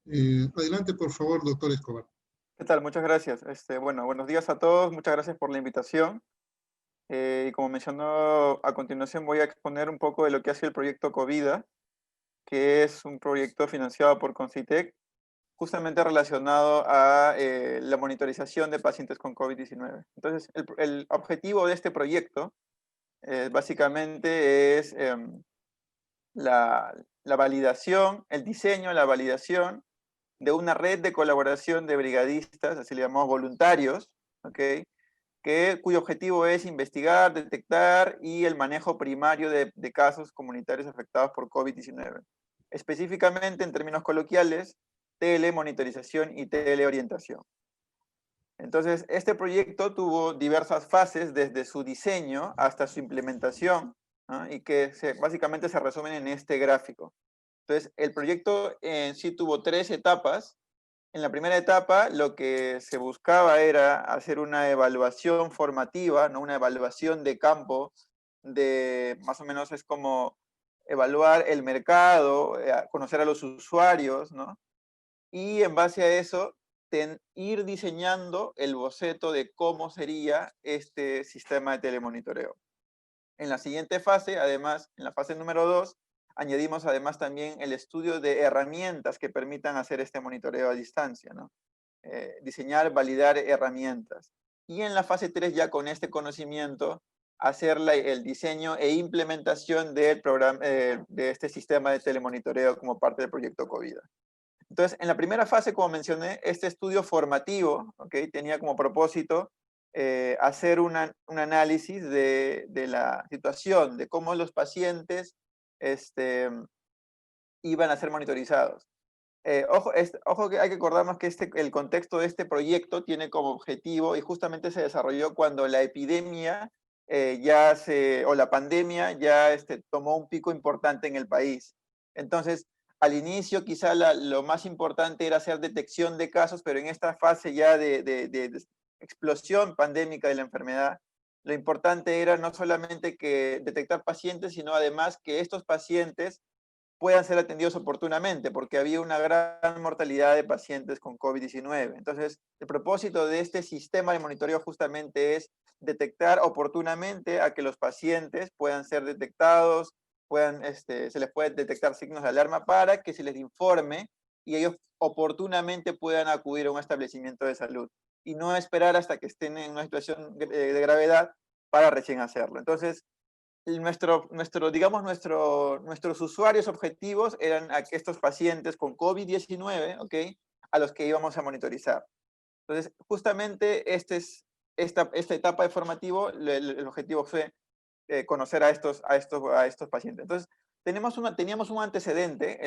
Adelante, por favor, doctor Escobar. ¿Qué tal? Muchas gracias. Bueno, buenos días a todos. Muchas gracias por la invitación. Y como mencionó a continuación, voy a exponer un poco de lo que ha sido el proyecto Covida, que es un proyecto financiado por Concitec, justamente relacionado a la monitorización de pacientes con COVID-19. Entonces, el objetivo de este proyecto básicamente es la validación, el diseño, la validación de una red de colaboración de brigadistas, así le llamamos voluntarios, ¿ok? Cuyo objetivo es investigar, detectar y el manejo primario de casos comunitarios afectados por COVID-19. Específicamente, en términos coloquiales, telemonitorización y teleorientación. Entonces, este proyecto tuvo diversas fases desde su diseño hasta su implementación, ¿no? Y que básicamente se resumen en este gráfico. Entonces, el proyecto en sí tuvo 3 etapas. En la primera etapa, lo que se buscaba era hacer una evaluación formativa, ¿no? Una evaluación de campo, de más o menos es como evaluar el mercado, conocer a los usuarios, ¿no? Y en base a eso, ir diseñando el boceto de cómo sería este sistema de telemonitoreo. En la siguiente fase, además, en la fase número 2, añadimos además también el estudio de herramientas que permitan hacer este monitoreo a distancia, ¿no? Diseñar, validar herramientas. Y en la fase 3, ya con este conocimiento, hacer el diseño e implementación del programa, de este sistema de telemonitoreo como parte del proyecto COVID. Entonces, en la primera fase, como mencioné, este estudio formativo, ¿okay? Tenía como propósito hacer un análisis de la situación, de cómo los pacientes iban a ser monitorizados. Ojo que hay que acordarnos que el contexto de este proyecto tiene como objetivo, y justamente se desarrolló cuando la epidemia o la pandemia ya tomó un pico importante en el país. Entonces, al inicio quizá lo más importante era hacer detección de casos, pero en esta fase ya de explosión pandémica de la enfermedad, lo importante era no solamente que detectar pacientes, sino además que estos pacientes puedan ser atendidos oportunamente, porque había una gran mortalidad de pacientes con COVID-19. Entonces, el propósito de este sistema de monitoreo justamente es detectar oportunamente a que los pacientes puedan ser detectados, se les puede detectar signos de alarma para que se les informe y ellos oportunamente puedan acudir a un establecimiento de salud y no esperar hasta que estén en una situación de gravedad para recién hacerlo. Entonces, nuestros usuarios objetivos eran estos pacientes con COVID-19, ¿ok? A los que íbamos a monitorizar. Entonces, justamente esta etapa de formativo, el objetivo fue conocer a estos pacientes. Entonces, teníamos un antecedente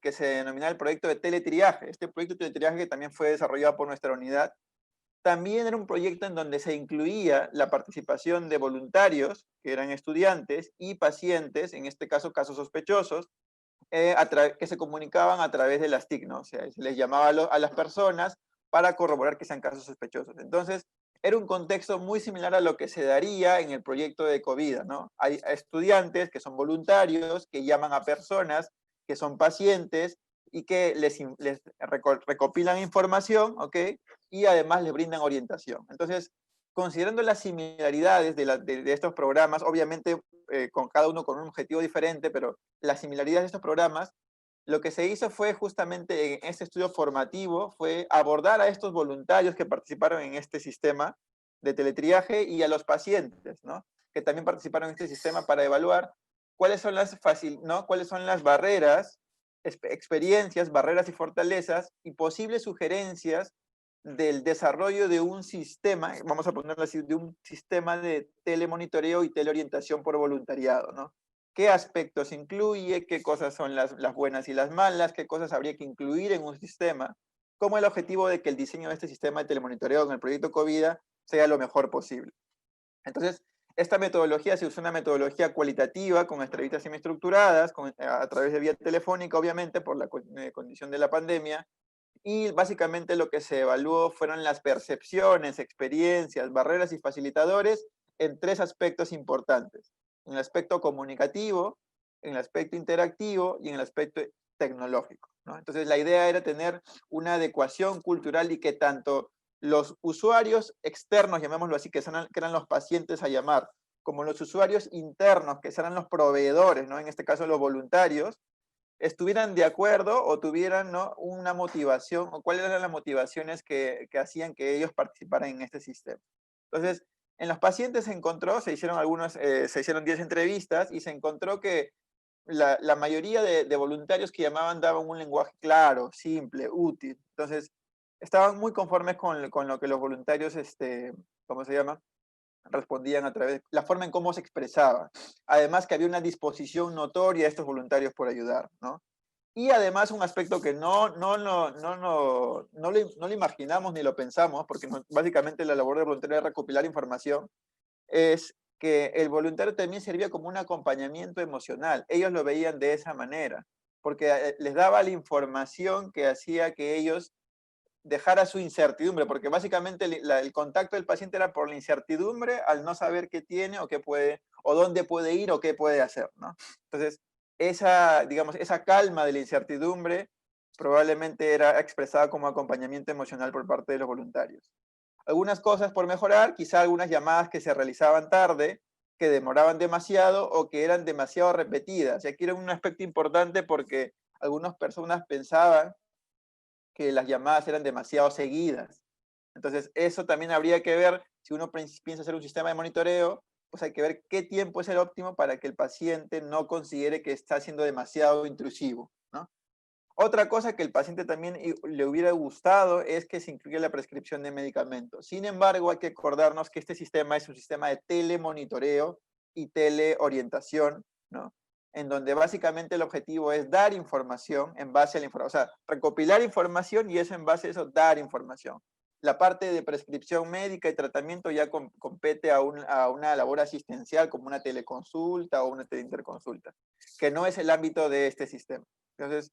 que se denomina el proyecto de teletriaje. Este proyecto de teletriaje que también fue desarrollado por nuestra unidad también era un proyecto en donde se incluía la participación de voluntarios, que eran estudiantes, y pacientes, en este caso casos sospechosos, que se comunicaban a través de las TIC, ¿no? O sea, se les llamaba a las personas para corroborar que sean casos sospechosos. Entonces, era un contexto muy similar a lo que se daría en el proyecto de COVID, ¿no? Hay estudiantes que son voluntarios, que llaman a personas que son pacientes y que les recopilan información, ¿ok? Y además les brindan orientación. Entonces, considerando las similaridades de estos programas, obviamente con cada uno con un objetivo diferente, pero las similaridades de estos programas, lo que se hizo fue justamente en este estudio formativo, fue abordar a estos voluntarios que participaron en este sistema de teletriaje y a los pacientes, ¿no? Que también participaron en este sistema para evaluar cuáles son las barreras, experiencias, barreras y fortalezas y posibles sugerencias del desarrollo de un sistema, vamos a ponerlo así, de un sistema de telemonitoreo y teleorientación por voluntariado, ¿no? ¿Qué aspectos incluye? ¿Qué cosas son las buenas y las malas? ¿Qué cosas habría que incluir en un sistema? Como el objetivo de que el diseño de este sistema de telemonitoreo en el proyecto COVID sea lo mejor posible. Entonces, esta metodología se usa una metodología cualitativa con entrevistas semiestructuradas, a través de vía telefónica, obviamente, por la condición de la pandemia, y básicamente lo que se evaluó fueron las percepciones, experiencias, barreras y facilitadores en 3 aspectos importantes. En el aspecto comunicativo, en el aspecto interactivo y en el aspecto tecnológico. ¿no? Entonces la idea era tener una adecuación cultural y que tanto los usuarios externos, llamémoslo así, que eran los pacientes a llamar, como los usuarios internos, que serán los proveedores, ¿no? En este caso los voluntarios, estuvieran de acuerdo o tuvieran, ¿no?, una motivación, o cuáles eran las motivaciones que hacían que ellos participaran en este sistema. Entonces, en los pacientes se encontró, se hicieron 10 entrevistas y se encontró que la mayoría de voluntarios que llamaban daban un lenguaje claro, simple, útil. Entonces, estaban muy conformes con lo que los voluntarios, ¿cómo se llama?, respondían a través, la forma en cómo se expresaban. Además que había una disposición notoria de estos voluntarios por ayudar, ¿no? Y además un aspecto que no lo imaginamos ni lo pensamos, porque básicamente la labor del voluntario es recopilar información, es que el voluntario también servía como un acompañamiento emocional. Ellos lo veían de esa manera, porque les daba la información que hacía que ellos dejara su incertidumbre, porque básicamente el contacto del paciente era por la incertidumbre al no saber qué tiene o qué puede, o dónde puede ir o qué puede hacer, ¿no? Entonces, digamos, esa calma de la incertidumbre probablemente era expresada como acompañamiento emocional por parte de los voluntarios. Algunas cosas por mejorar, quizá algunas llamadas que se realizaban tarde, que demoraban demasiado o que eran demasiado repetidas. Y aquí era un aspecto importante porque algunas personas pensaban que las llamadas eran demasiado seguidas. Entonces, eso también habría que ver, si uno piensa hacer un sistema de monitoreo, pues hay que ver qué tiempo es el óptimo para que el paciente no considere que está siendo demasiado intrusivo, ¿no? Otra cosa que el paciente también le hubiera gustado es que se incluya la prescripción de medicamentos. Sin embargo, hay que acordarnos que este sistema es un sistema de telemonitoreo y teleorientación, ¿no? En donde básicamente el objetivo es dar información en base a la información, o sea, recopilar información y eso en base a eso dar información. La parte de prescripción médica y tratamiento ya compete a una labor asistencial como una teleconsulta o una teleinterconsulta, que no es el ámbito de este sistema. Entonces,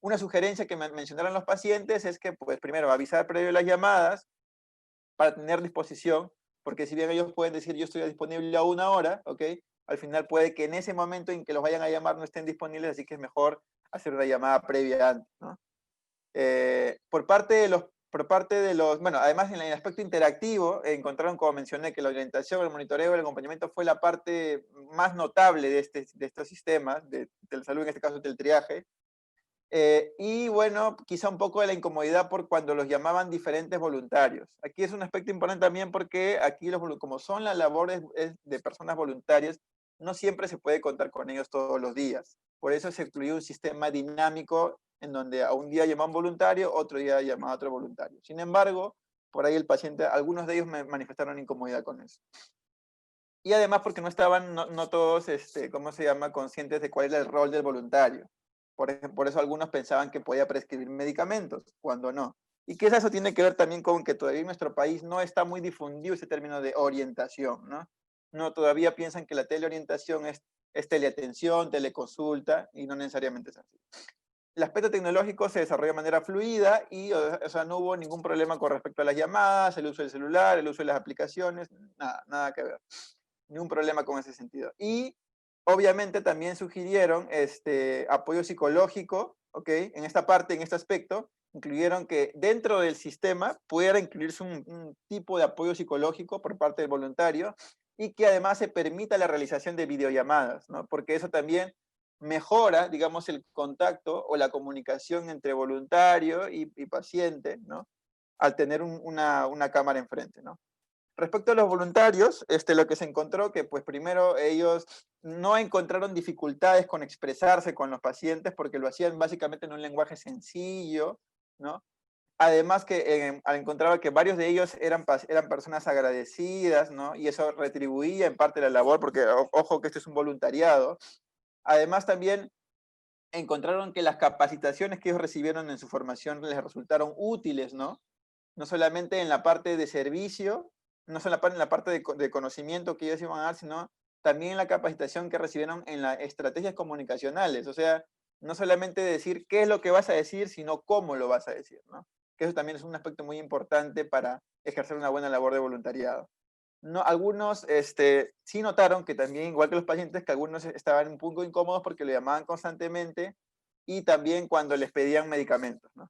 una sugerencia que me mencionaron los pacientes es que, pues, primero, avisar previo a las llamadas para tener disposición, porque si bien ellos pueden decir yo estoy disponible a 1 hora, ¿ok? Al final puede que en ese momento en que los vayan a llamar no estén disponibles, así que es mejor hacer una llamada previa antes, ¿no? Por parte de los, bueno, además en el aspecto interactivo, encontraron, como mencioné, que la orientación, el monitoreo, el acompañamiento fue la parte más notable de estos sistemas, de salud, en este caso del triaje. Y bueno, quizá un poco de la incomodidad por cuando los llamaban diferentes voluntarios. Aquí es un aspecto importante también porque aquí, como son las labores de personas voluntarias, no siempre se puede contar con ellos todos los días. Por eso se incluyó un sistema dinámico en donde a un día llama un voluntario, otro día llama a otro voluntario. Sin embargo, por ahí el paciente, algunos de ellos me manifestaron incomodidad con eso. Y además porque no estaban, no todos, ¿cómo se llama?, conscientes de cuál era el rol del voluntario. Por eso algunos pensaban que podía prescribir medicamentos, cuando no. Y quizás eso tiene que ver también con que todavía en nuestro país no está muy difundido ese término de orientación, ¿no? No, todavía piensan que la teleorientación es teleatención, teleconsulta, y no necesariamente es así. El aspecto tecnológico se desarrolló de manera fluida y, o sea, no hubo ningún problema con respecto a las llamadas, el uso del celular, el uso de las aplicaciones, nada que ver. Ningún problema con ese sentido. Y obviamente también sugirieron apoyo psicológico, ¿ok? En esta parte, en este aspecto, incluyeron que dentro del sistema pudiera incluirse un tipo de apoyo psicológico por parte del voluntario y que además se permita la realización de videollamadas, ¿no? Porque eso también mejora, digamos, el contacto o la comunicación entre voluntario y paciente, ¿no? Al tener una cámara enfrente, ¿no? Respecto a los voluntarios, lo que se encontró que, pues primero ellos no encontraron dificultades con expresarse con los pacientes porque lo hacían básicamente en un lenguaje sencillo, ¿no? Además que encontraba que varios de ellos eran personas agradecidas, ¿no? Y eso retribuía en parte la labor, porque ojo que este es un voluntariado. Además también encontraron que las capacitaciones que ellos recibieron en su formación les resultaron útiles, ¿no? No solamente en la parte de servicio, no solo en la parte de conocimiento que ellos iban a dar, sino también en la capacitación que recibieron en las estrategias comunicacionales. O sea, no solamente decir qué es lo que vas a decir, sino cómo lo vas a decir, ¿no? Que eso también es un aspecto muy importante para ejercer una buena labor de voluntariado. No, algunos sí notaron que también, igual que los pacientes, que algunos estaban un poco incómodos porque lo llamaban constantemente y también cuando les pedían medicamentos, ¿no?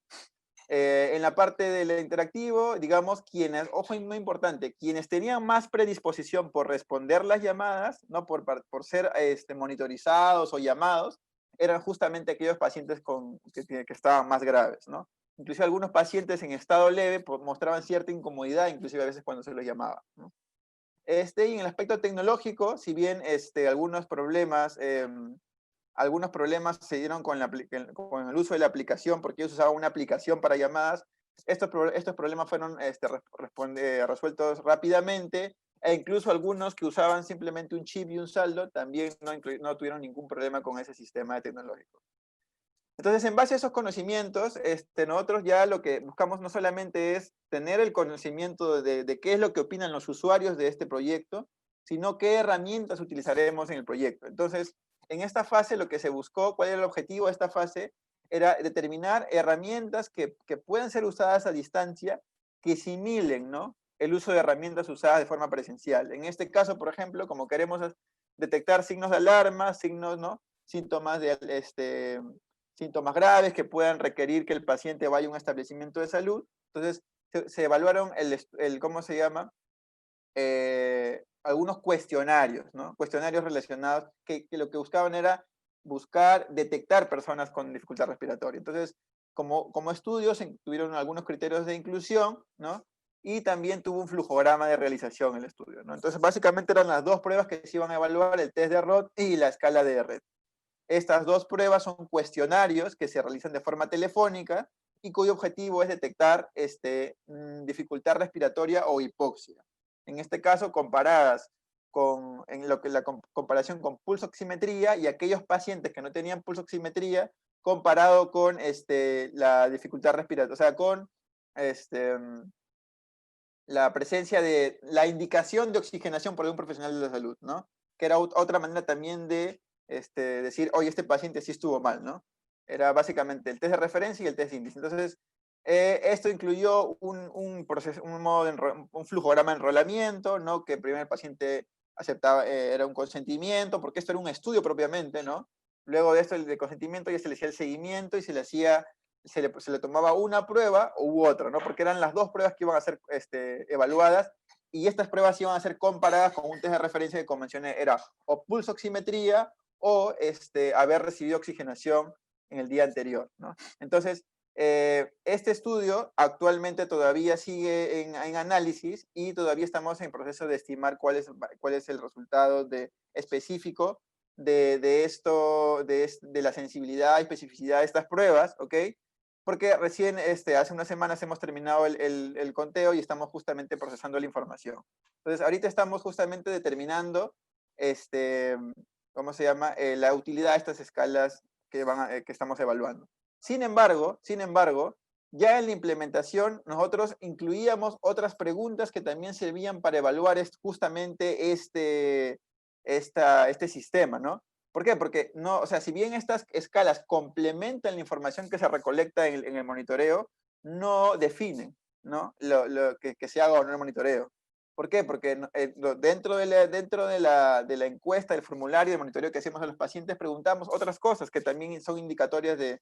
En la parte del interactivo, digamos, quienes, ojo, muy importante, quienes tenían más predisposición por responder las llamadas, ¿no? por ser monitorizados o llamados, eran justamente aquellos pacientes que estaban más graves, ¿no? Inclusive algunos pacientes en estado leve mostraban cierta incomodidad, inclusive a veces cuando se los llamaba, ¿no? Y en el aspecto tecnológico, si bien algunos problemas se dieron con el uso de la aplicación, porque ellos usaban una aplicación para llamadas. Estos problemas fueron resueltos rápidamente, e incluso algunos que usaban simplemente un chip y un saldo también no tuvieron ningún problema con ese sistema tecnológico. Entonces, en base a esos conocimientos, nosotros ya lo que buscamos no solamente es tener el conocimiento de qué es lo que opinan los usuarios de este proyecto, sino qué herramientas utilizaremos en el proyecto. Entonces, en esta fase lo que se buscó, ¿cuál era el objetivo de esta fase? Era determinar herramientas que puedan ser usadas a distancia, que simulen, ¿no?, el uso de herramientas usadas de forma presencial. En este caso, por ejemplo, como queremos detectar signos de alarma, signos, ¿no?, síntomas síntomas graves que puedan requerir que el paciente vaya a un establecimiento de salud. Entonces, se evaluaron ¿cómo se llama? Algunos cuestionarios, ¿no? Cuestionarios relacionados que lo que buscaban era detectar personas con dificultad respiratoria. Entonces, como estudios, tuvieron algunos criterios de inclusión, ¿no? Y también tuvo un flujograma de realización el estudio, ¿no? Entonces, básicamente eran las dos pruebas que se iban a evaluar, el test de Rod y la escala de Red. Estas dos pruebas son cuestionarios que se realizan de forma telefónica y cuyo objetivo es detectar dificultad respiratoria o hipoxia. En este caso, comparadas comparación con pulsoximetría, y aquellos pacientes que no tenían pulsoximetría comparado con la dificultad respiratoria, o sea, con la presencia de la indicación de oxigenación por algún profesional de la salud, ¿no? Que era otra manera también de decir, oye, este paciente sí estuvo mal, ¿no? Era básicamente el test de referencia y el test de índice. Entonces, esto incluyó un flujograma de enrolamiento, ¿no? Que primero el paciente aceptaba, era un consentimiento, porque esto era un estudio propiamente, ¿no? Luego de esto, el de consentimiento, ya se le hacía el seguimiento y se le tomaba una prueba u otra, ¿no? Porque eran las dos pruebas que iban a ser evaluadas, y estas pruebas iban a ser comparadas con un test de referencia que, como mencioné, era o pulsoximetría o haber recibido oxigenación en el día anterior, ¿no? Entonces, este estudio actualmente todavía sigue en análisis y todavía estamos en proceso de estimar cuál es el resultado específico de la sensibilidad y especificidad de estas pruebas, ¿ok? Porque recién hace unas semanas hemos terminado el conteo y estamos justamente procesando la información. Entonces, ahorita estamos justamente determinando, ¿cómo se llama? La utilidad de estas escalas que estamos evaluando. Sin embargo, ya en la implementación nosotros incluíamos otras preguntas que también servían para evaluar justamente este sistema, ¿no? ¿Por qué? Porque no, o sea, si bien estas escalas complementan la información que se recolecta en el monitoreo, no definen, ¿no?, lo que se haga o no el monitoreo. ¿Por qué? Porque dentro de la encuesta, del formulario de monitoreo que hacemos a los pacientes, preguntamos otras cosas que también son indicatorias de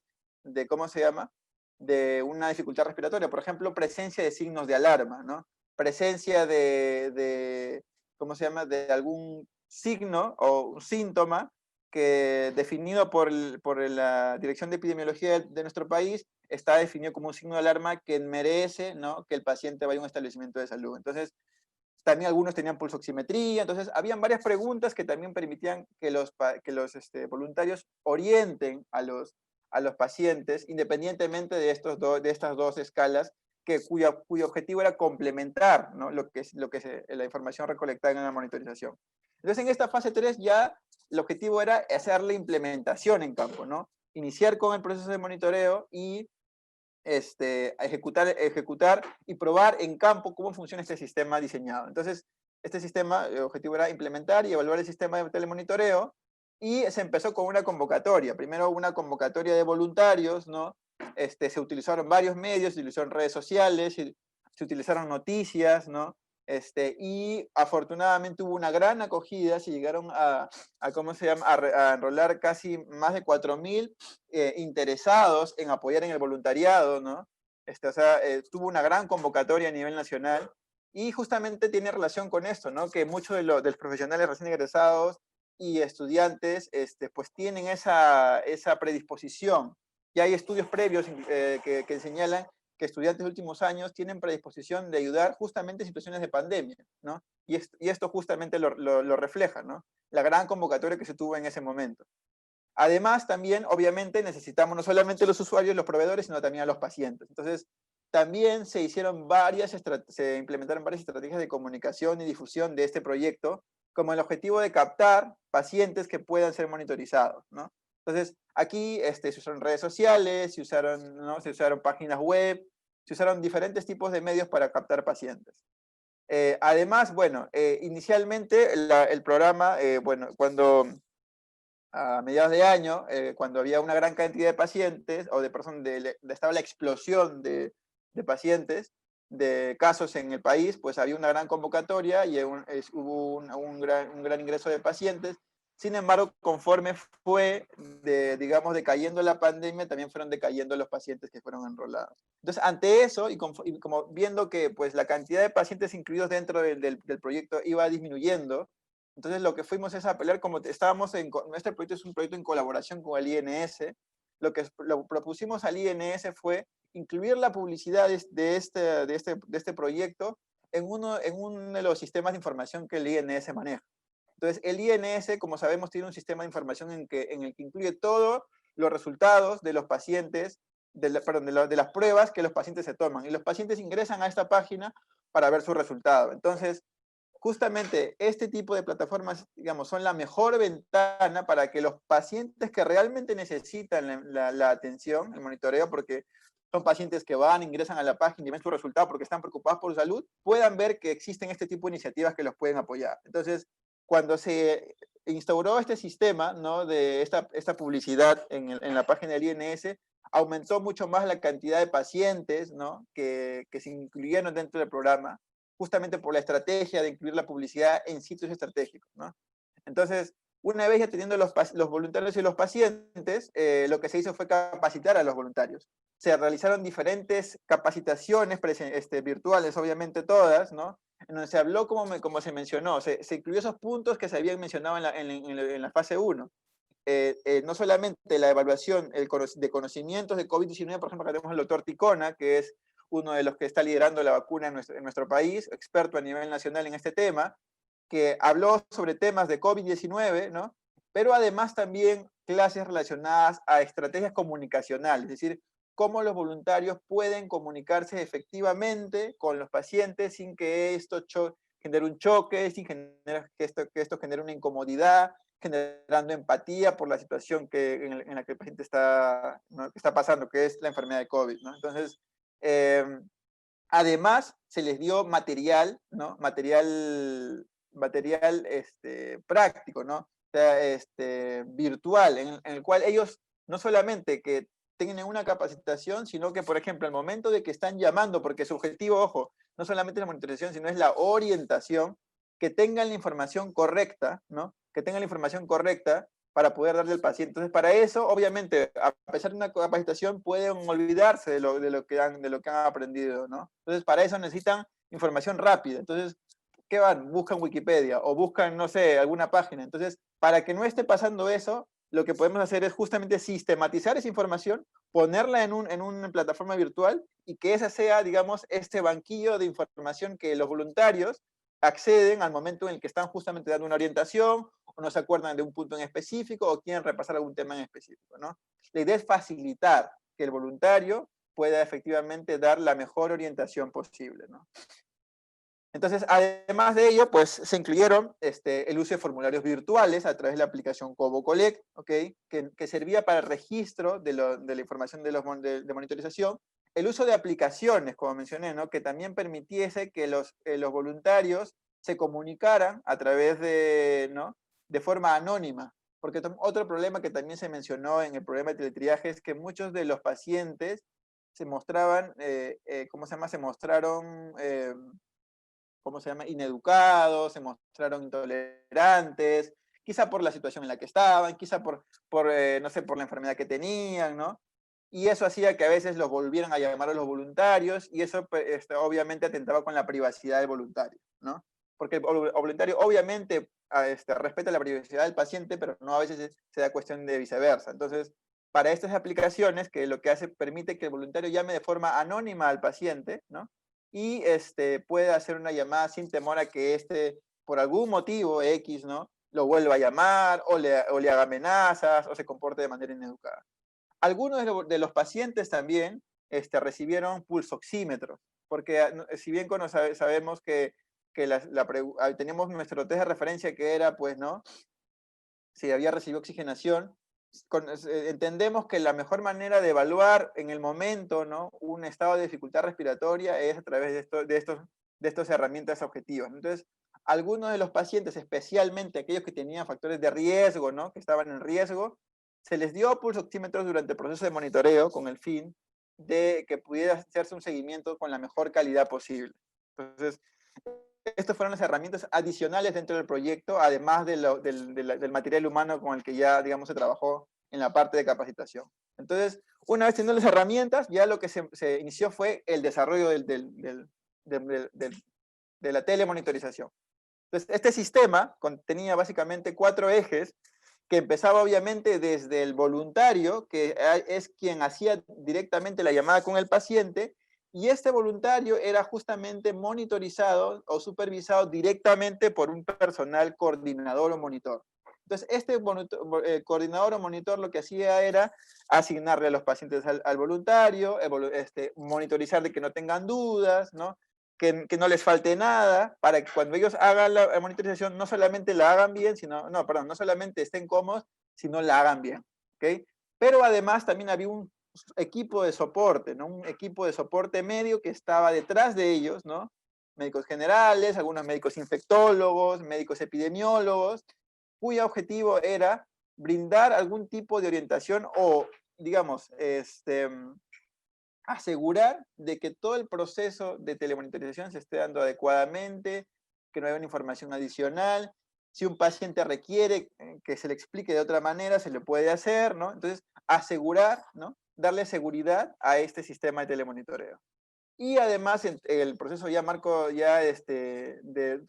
¿cómo se llama?, de una dificultad respiratoria. Por ejemplo, presencia de signos de alarma, ¿no? Presencia ¿cómo se llama?, de algún signo o un síntoma que, definido por la Dirección de Epidemiología de nuestro país, está definido como un signo de alarma que merece, ¿no?, que el paciente vaya a un establecimiento de salud. Entonces, también algunos tenían pulsoximetría. Entonces, habían varias preguntas que también permitían que los voluntarios orienten a los pacientes, independientemente de estas dos escalas, cuyo objetivo era complementar, ¿no?, la información recolectada en la monitorización. Entonces, en esta fase 3 ya el objetivo era hacer la implementación en campo, ¿no? Iniciar con el proceso de monitoreo y ejecutar y probar en campo cómo funciona este sistema diseñado. Entonces, este sistema, el objetivo era implementar y evaluar el sistema de telemonitoreo, y se empezó con una convocatoria. Primero una convocatoria de voluntarios, ¿no? Se utilizaron varios medios, se utilizaron redes sociales, se utilizaron noticias, ¿no? Y afortunadamente hubo una gran acogida, se llegaron ¿cómo se llama? A enrolar casi más de 4.000 interesados en apoyar en el voluntariado, ¿no? O sea, tuvo una gran convocatoria a nivel nacional y justamente tiene relación con esto, ¿no? Que muchos de los profesionales recién egresados y estudiantes, pues tienen esa predisposición. Y hay estudios previos que señalan que estudiantes de últimos años tienen predisposición de ayudar justamente en situaciones de pandemia, ¿no? Y esto justamente lo refleja, ¿no? La gran convocatoria que se tuvo en ese momento. Además, también, obviamente, necesitamos no solamente los usuarios, los proveedores, sino también a los pacientes. Entonces, también se implementaron varias estrategias de comunicación y difusión de este proyecto, como el objetivo de captar pacientes que puedan ser monitorizados, ¿no? Entonces, aquí se usaron redes sociales, ¿no? Se usaron páginas web, se usaron diferentes tipos de medios para captar pacientes. Además, bueno, inicialmente el programa, bueno, cuando a mediados de año, cuando había una gran cantidad de pacientes, o de personas, estaba la explosión de pacientes, de casos en el país, pues había una gran convocatoria y hubo un gran ingreso de pacientes. Sin embargo, conforme fue, digamos, decayendo la pandemia, también fueron decayendo los pacientes que fueron enrolados. Entonces, ante eso, y como viendo que pues, la cantidad de pacientes incluidos dentro del proyecto iba disminuyendo, entonces lo que fuimos es a pelear, como estábamos este proyecto es un proyecto en colaboración con el INS, lo propusimos al INS fue incluir la publicidad de este proyecto en uno de los sistemas de información que el INS maneja. Entonces el INS, como sabemos, tiene un sistema de información en el que incluye todos los resultados de los pacientes, de las pruebas que los pacientes se toman, y los pacientes ingresan a esta página para ver su resultado. Entonces, justamente este tipo de plataformas, digamos, son la mejor ventana para que los pacientes que realmente necesitan la atención, el monitoreo, porque son pacientes que ingresan a la página y ven su resultado porque están preocupados por su salud, puedan ver que existen este tipo de iniciativas que los pueden apoyar. Entonces, cuando se instauró este sistema, ¿no? De esta publicidad en la página del INS, aumentó mucho más la cantidad de pacientes, ¿no? que se incluyeron dentro del programa, justamente por la estrategia de incluir la publicidad en sitios estratégicos, ¿no? Entonces, una vez ya teniendo los voluntarios y los pacientes, lo que se hizo fue capacitar a los voluntarios. Se realizaron diferentes capacitaciones virtuales, obviamente todas, ¿no? En donde se habló, como se mencionó, se incluyó esos puntos que se habían mencionado en la fase 1. No solamente la evaluación de conocimientos de COVID-19, por ejemplo, que tenemos al doctor Ticona, que es uno de los que está liderando la vacuna en nuestro país, experto a nivel nacional en este tema, que habló sobre temas de COVID-19, ¿no? Pero además también clases relacionadas a estrategias comunicacionales, es decir, cómo los voluntarios pueden comunicarse efectivamente con los pacientes sin que esto genere un choque, sin que esto genere una incomodidad, generando empatía por la situación en la que el paciente está, ¿no? que está pasando, que es la enfermedad de COVID, ¿no? Entonces, además, se les dio material, ¿no? Material práctico, ¿no? O sea, virtual, en el cual ellos no solamente que tengan una capacitación, sino que, por ejemplo, al momento de que están llamando, porque su objetivo, ojo, no solamente es la monitorización, sino es la orientación, que tengan la información correcta, ¿no? Que tengan la información correcta para poder darle al paciente. Entonces, para eso, obviamente, a pesar de una capacitación, pueden olvidarse de lo que han aprendido, ¿no? Entonces, para eso necesitan información rápida. Entonces, ¿qué van? Buscan Wikipedia o buscan, no sé, alguna página. Entonces, para que no esté pasando eso, lo que podemos hacer es justamente sistematizar esa información, ponerla en una plataforma virtual y que esa sea, digamos, este banquillo de información que los voluntarios acceden al momento en el que están justamente dando una orientación o no se acuerdan de un punto en específico o quieren repasar algún tema en específico, ¿no? La idea es facilitar que el voluntario pueda efectivamente dar la mejor orientación posible, ¿no? Entonces, además de ello, pues se incluyeron el uso de formularios virtuales a través de la aplicación Cobo Collect, ¿okay? que servía para el registro de la información de monitorización. El uso de aplicaciones, como mencioné, ¿no? que también permitiese que los voluntarios se comunicaran a través ¿no? de forma anónima. Porque otro problema que también se mencionó en el programa de teletriaje es que muchos de los pacientes se mostraban, ¿cómo se llama? Se mostraron ¿cómo se llama? Ineducados, se mostraron intolerantes, quizá por la situación en la que estaban, quizá no sé, por la enfermedad que tenían, ¿no? Y eso hacía que a veces los volvieran a llamar a los voluntarios, y eso pues, obviamente atentaba con la privacidad del voluntario, ¿no? Porque el voluntario obviamente respeta la privacidad del paciente, pero no a veces se da cuestión de viceversa. Entonces, para estas aplicaciones, que lo que hace, permite que el voluntario llame de forma anónima al paciente, ¿no? Y puede hacer una llamada sin temor a que por algún motivo X, ¿no? Lo vuelva a llamar, o le haga amenazas, o se comporte de manera ineducada. Algunos de los pacientes también recibieron pulsoxímetros, porque si bien sabemos que teníamos nuestro test de referencia que era, pues, ¿no? Si había recibido oxigenación, entendemos que la mejor manera de evaluar en el momento, ¿no? Un estado de dificultad respiratoria es a través de estas herramientas objetivas. Entonces, algunos de los pacientes, especialmente aquellos que tenían factores de riesgo, ¿no? Que estaban en riesgo, se les dio pulsoxímetros durante el proceso de monitoreo con el fin de que pudiera hacerse un seguimiento con la mejor calidad posible. Entonces, estas fueron las herramientas adicionales dentro del proyecto, además del material humano con el que ya, digamos, se trabajó en la parte de capacitación. Entonces, una vez teniendo las herramientas, ya lo que se inició fue el desarrollo de la telemonitorización. Entonces, este sistema tenía básicamente 4 ejes, que empezaba obviamente desde el voluntario, que es quien hacía directamente la llamada con el paciente, y este voluntario era justamente monitorizado o supervisado directamente por un personal coordinador o monitor. Entonces, coordinador o monitor lo que hacía era asignarle a los pacientes al voluntario, monitorizar de que no tengan dudas, ¿no? Que no les falte nada, para que cuando ellos hagan la monitorización no solamente la hagan bien, no solamente estén cómodos, sino la hagan bien, ¿ok? Pero además también había un equipo de soporte, ¿no? Un equipo de soporte medio que estaba detrás de ellos, ¿no? Médicos generales, algunos médicos infectólogos, médicos epidemiólogos, cuyo objetivo era brindar algún tipo de orientación o, digamos, asegurar de que todo el proceso de telemonitorización se esté dando adecuadamente, que no haya una información adicional. Si un paciente requiere que se le explique de otra manera, se le puede hacer, ¿no? Entonces, asegurar, ¿no? Darle seguridad a este sistema de telemonitoreo. Y además, en el proceso de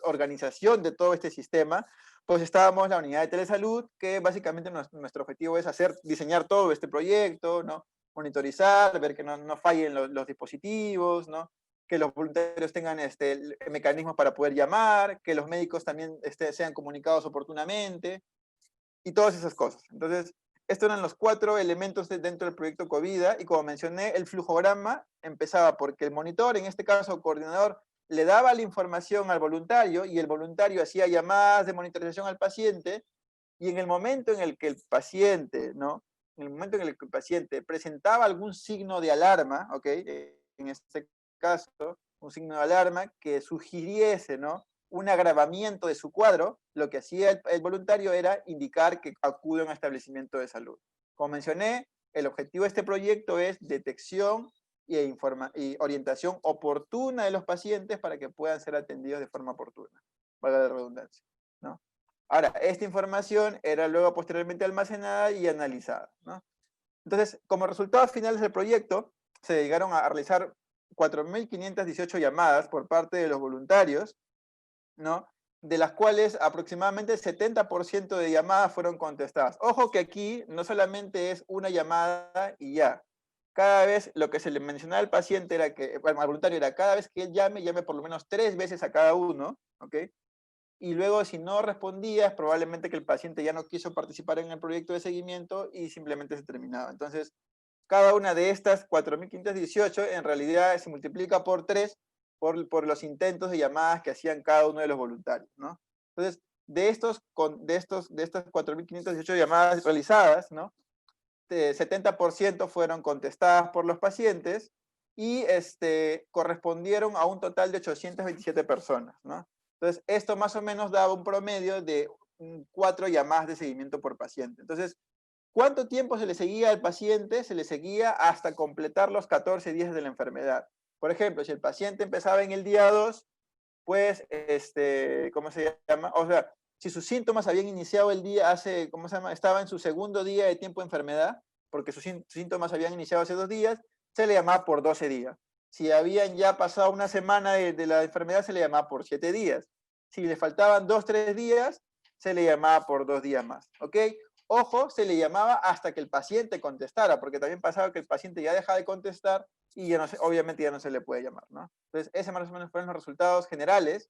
organización de todo este sistema, pues estábamos la unidad de telesalud, que básicamente nuestro objetivo es diseñar todo este proyecto, ¿no? Monitorizar, ver que no fallen los dispositivos, ¿no? Que los voluntarios tengan mecanismos para poder llamar, que los médicos también sean comunicados oportunamente, y todas esas cosas. Entonces, estos eran los 4 elementos dentro del proyecto Covida, y como mencioné, el flujograma empezaba porque el monitor, en este caso coordinador, le daba la información al voluntario, y el voluntario hacía llamadas de monitorización al paciente, y en el momento en el que el paciente, ¿no? En el momento en el que el paciente presentaba algún signo de alarma, ¿ok? En este caso, un signo de alarma que sugiriese, ¿no? Un agravamiento de su cuadro, lo que hacía el voluntario era indicar que acude a un establecimiento de salud. Como mencioné, el objetivo de este proyecto es detección y orientación oportuna de los pacientes para que puedan ser atendidos de forma oportuna, valga la redundancia, ¿no? Ahora, esta información era luego posteriormente almacenada y analizada, ¿no? Entonces, como resultados finales del proyecto, se llegaron a realizar 4.518 llamadas por parte de los voluntarios, ¿no? De las cuales aproximadamente el 70% de llamadas fueron contestadas. Ojo que aquí no solamente es una llamada y ya. Cada vez lo que se le mencionaba al paciente era al voluntario era cada vez que él llame por lo menos 3 veces a cada uno, ¿ok? Y luego si no respondía, es probablemente que el paciente ya no quiso participar en el proyecto de seguimiento y simplemente se terminaba. Entonces, cada una de estas 4.518 en realidad se multiplica por 3 por los intentos de llamadas que hacían cada uno de los voluntarios, ¿no? Entonces, de estas 4.518 llamadas realizadas, ¿no? 70% fueron contestadas por los pacientes y correspondieron a un total de 827 personas, ¿no? Entonces, esto más o menos daba un promedio de 4 llamadas de seguimiento por paciente. Entonces, ¿cuánto tiempo se le seguía al paciente? Se le seguía hasta completar los 14 días de la enfermedad. Por ejemplo, si el paciente empezaba en el día 2, pues, ¿cómo se llama? O sea, si sus síntomas habían iniciado el día hace, ¿cómo se llama? Estaba en su segundo día de tiempo de enfermedad, porque sus síntomas habían iniciado hace 2 días, se le llamaba por 12 días. Si habían ya pasado una semana de la enfermedad, se le llamaba por 7 días. Si le faltaban 2, 3 días, se le llamaba por 2 días más, ¿ok? Ojo, se le llamaba hasta que el paciente contestara, porque también pasaba que el paciente ya deja de contestar y ya no obviamente ya no se le puede llamar, ¿no? Entonces, esos más o menos fueron los resultados generales,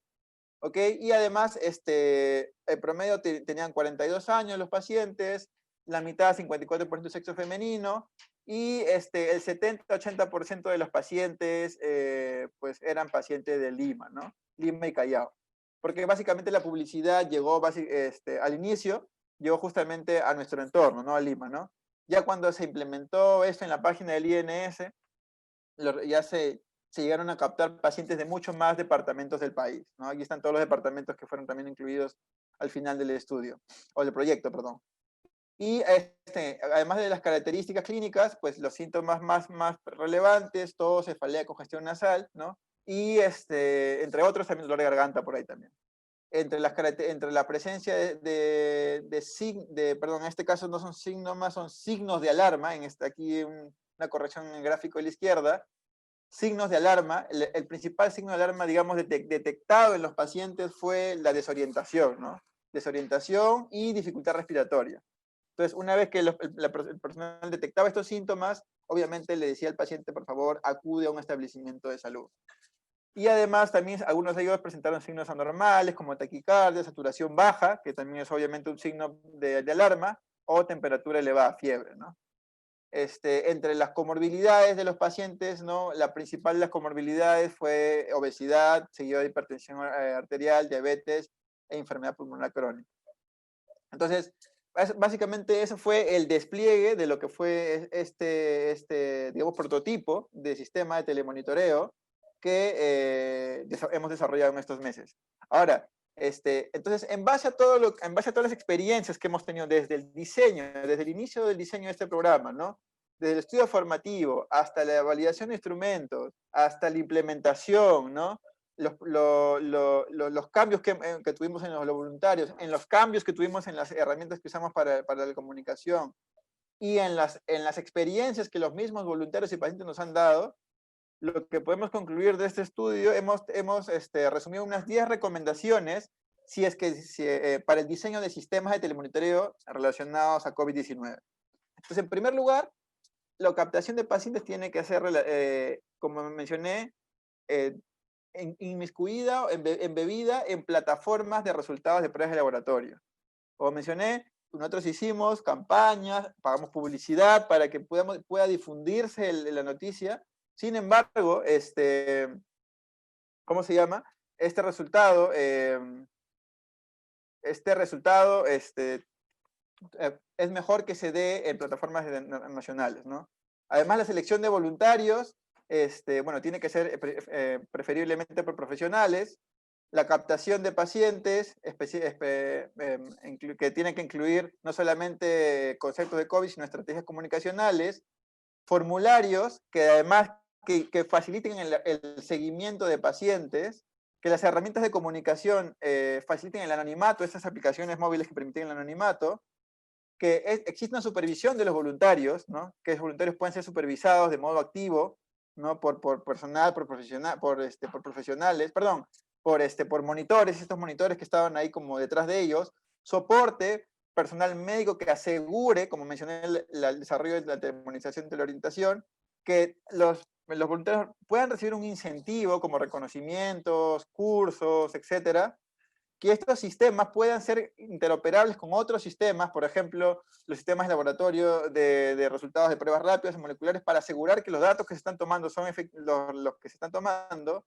¿ok? Y además, el promedio tenían 42 años los pacientes, la mitad, 54% sexo femenino, y el 70-80% de los pacientes, pues eran pacientes de Lima, ¿no? Lima y Callao. Porque básicamente la publicidad llegó al inicio, llegó justamente a nuestro entorno, ¿no? A Lima, ¿no? Ya cuando se implementó esto en la página del INS, ya se llegaron a captar pacientes de muchos más departamentos del país, ¿no? Aquí están todos los departamentos que fueron también incluidos al final del estudio, o del proyecto, perdón. Y además de las características clínicas, pues los síntomas más relevantes, tos, cefalea, congestión nasal, ¿no? Y entre otros también dolor de garganta por ahí también. Entre la presencia perdón, en este caso no son síntomas, son signos de alarma, aquí una corrección en el gráfico de la izquierda, signos de alarma, el principal signo de alarma, digamos, detectado en los pacientes fue la desorientación, ¿no? Desorientación y dificultad respiratoria. Entonces, una vez que el personal detectaba estos síntomas, obviamente le decía al paciente, por favor, acude a un establecimiento de salud. Y además también algunos de ellos presentaron signos anormales como taquicardia, saturación baja, que también es obviamente un signo de alarma, o temperatura elevada, fiebre, ¿no? Entre las comorbilidades de los pacientes, ¿no? La principal de las comorbilidades fue obesidad, seguido de hipertensión arterial, diabetes e enfermedad pulmonar crónica. Entonces, básicamente ese fue el despliegue de lo que fue digamos, prototipo de sistema de telemonitoreo que hemos desarrollado en estos meses. Ahora, entonces, en base a todas las experiencias que hemos tenido desde el diseño, desde el inicio del diseño de este programa, ¿no? Desde el estudio formativo hasta la validación de instrumentos, hasta la implementación, ¿no? Los cambios que tuvimos en los voluntarios, en los cambios que tuvimos en las herramientas que usamos para la comunicación y en las experiencias que los mismos voluntarios y pacientes nos han dado, lo que podemos concluir de este estudio, hemos resumido unas 10 recomendaciones para el diseño de sistemas de telemonitoreo relacionados a COVID-19. Entonces, en primer lugar, la captación de pacientes tiene que ser, como mencioné, inmiscuida, embebida en plataformas de resultados de pruebas de laboratorio. Como mencioné, nosotros hicimos campañas, pagamos publicidad para que pueda difundirse la noticia. Sin embargo, ¿cómo se llama? Este resultado es mejor que se dé en plataformas nacionales, ¿no? Además, la selección de voluntarios, bueno, tiene que ser preferiblemente por profesionales. La captación de pacientes, que tienen que incluir no solamente conceptos de COVID, sino estrategias comunicacionales, formularios que además que faciliten el seguimiento de pacientes, que las herramientas de comunicación faciliten el anonimato, estas aplicaciones móviles que permiten el anonimato, que existe una supervisión de los voluntarios, ¿no? Que los voluntarios pueden ser supervisados de modo activo, ¿no? Por personal, por profesionales, perdón, por monitores, estos monitores que estaban ahí como detrás de ellos, soporte, personal médico que asegure, como mencioné, el desarrollo de la telemunización y teleorientación, que los voluntarios puedan recibir un incentivo como reconocimientos, cursos, etcétera, que estos sistemas puedan ser interoperables con otros sistemas, por ejemplo, los sistemas de laboratorio de resultados de pruebas rápidas y moleculares, para asegurar que los datos que se están tomando son los que se están tomando,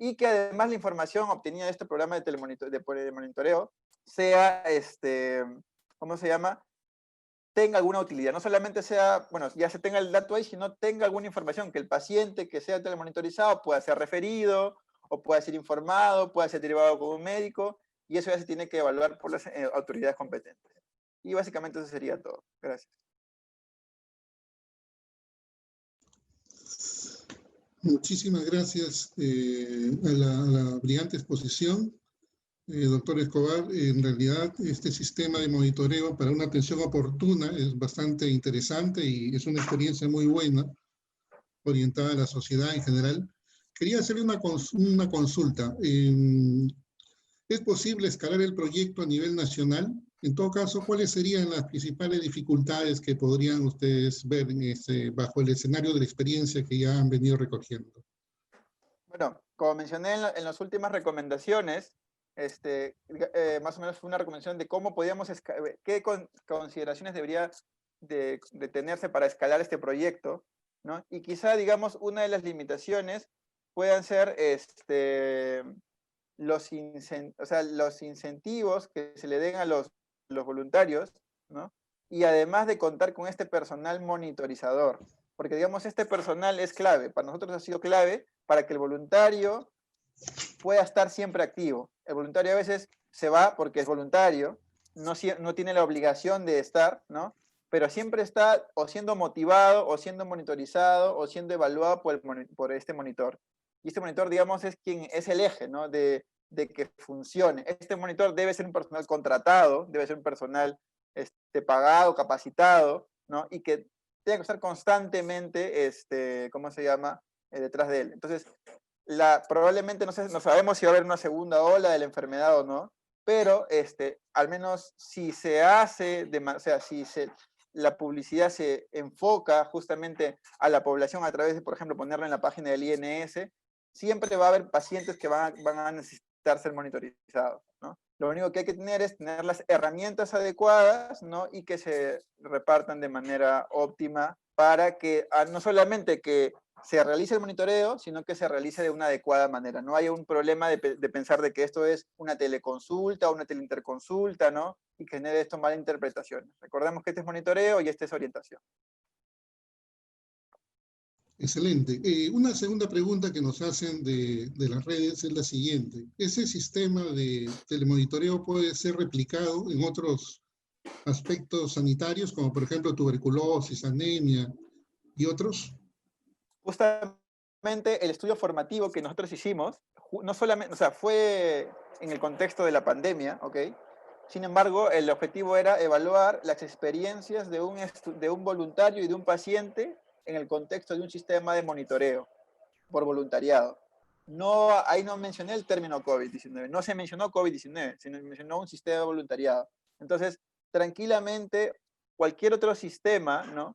y que además la información obtenida de este programa de monitoreo sea, ¿cómo se llama? Tenga alguna utilidad. No solamente sea, bueno, ya se tenga el dato ahí, sino tenga alguna información, que el paciente que sea telemonitorizado pueda ser referido, o pueda ser informado, pueda ser derivado con un médico, y eso ya se tiene que evaluar por las autoridades competentes. Y básicamente eso sería todo. Gracias. Muchísimas gracias a la brillante exposición. Doctor Escobar, en realidad este sistema de monitoreo para una atención oportuna es bastante interesante y es una experiencia muy buena, orientada a la sociedad en general. Quería hacerle una consulta. ¿Es posible escalar el proyecto a nivel nacional? En todo caso, ¿cuáles serían las principales dificultades que podrían ustedes ver en bajo el escenario de la experiencia que ya han venido recogiendo? Bueno, como mencioné en las últimas recomendaciones, más o menos fue una recomendación de cómo podíamos, qué consideraciones debería de tenerse para escalar este proyecto, ¿no? Y quizá, digamos, una de las limitaciones puedan ser los incentivos que se le den a los voluntarios, ¿no? Y además de contar con este personal monitorizador, porque digamos, este personal es clave, para nosotros ha sido clave para que el voluntario pueda estar siempre activo. El voluntario a veces se va porque es voluntario, no tiene la obligación de estar, ¿no? Pero siempre está o siendo motivado, o siendo monitorizado, o siendo evaluado por este monitor. Y este monitor, digamos, es quien es el eje, ¿no? De que funcione. Este monitor debe ser un personal contratado, debe ser un personal pagado, capacitado, ¿no? Y que tenga que estar constantemente, ¿cómo se llama? Detrás de él. Entonces, probablemente no sabemos si va a haber una segunda ola de la enfermedad o no, pero al menos si se hace, o sea, la publicidad se enfoca justamente a la población a través de, por ejemplo, ponerlo en la página del INS, siempre va a haber pacientes que van a necesitar ser monitorizados, ¿no? Lo único que hay que tener es tener las herramientas adecuadas, ¿no? Y que se repartan de manera óptima para que no solamente que se realice el monitoreo, sino que se realice de una adecuada manera. No haya un problema de pensar de que esto es una teleconsulta o una teleinterconsulta, ¿no? Y que genere esto mala interpretación. Recordemos que este es monitoreo y esta es orientación. Excelente. Una segunda pregunta que nos hacen de las redes es la siguiente. ¿Ese sistema de telemonitoreo puede ser replicado en otros aspectos sanitarios, como por ejemplo tuberculosis, anemia y otros? Justamente el estudio formativo que nosotros hicimos, no solamente, o sea, fue en el contexto de la pandemia, ¿ok? Sin embargo, el objetivo era evaluar las experiencias de un voluntario y de un paciente en el contexto de un sistema de monitoreo por voluntariado. No, ahí no mencioné el término COVID-19, no se mencionó COVID-19, se mencionó un sistema de voluntariado. Entonces, tranquilamente, cualquier otro sistema, ¿no?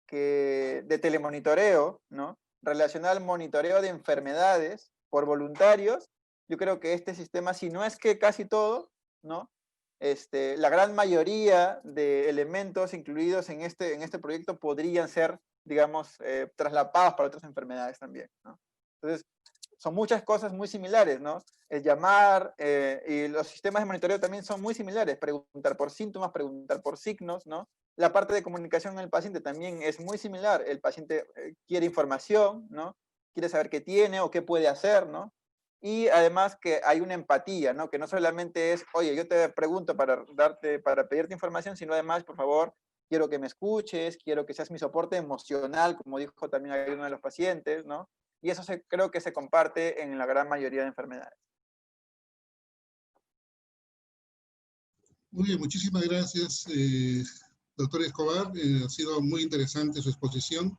De telemonitoreo, ¿no? Relacionado al monitoreo de enfermedades por voluntarios, yo creo que este sistema, si no es que casi todo, ¿no? La gran mayoría de elementos incluidos en este proyecto podrían ser, digamos, traslapados para otras enfermedades también, ¿no? Entonces, son muchas cosas muy similares, ¿no? El llamar y los sistemas de monitoreo también son muy similares. Preguntar por síntomas, preguntar por signos, ¿no? La parte de comunicación con el paciente también es muy similar. El paciente quiere información, ¿no? Quiere saber qué tiene o qué puede hacer, ¿no? Y además que hay una empatía, ¿no? Que no solamente es, oye, yo te pregunto para pedirte información, sino además, por favor, quiero que me escuches, quiero que seas mi soporte emocional, como dijo también uno de los pacientes, ¿no? Y eso creo que se comparte en la gran mayoría de enfermedades. Muy bien, muchísimas gracias, doctor Escobar. Ha sido muy interesante su exposición.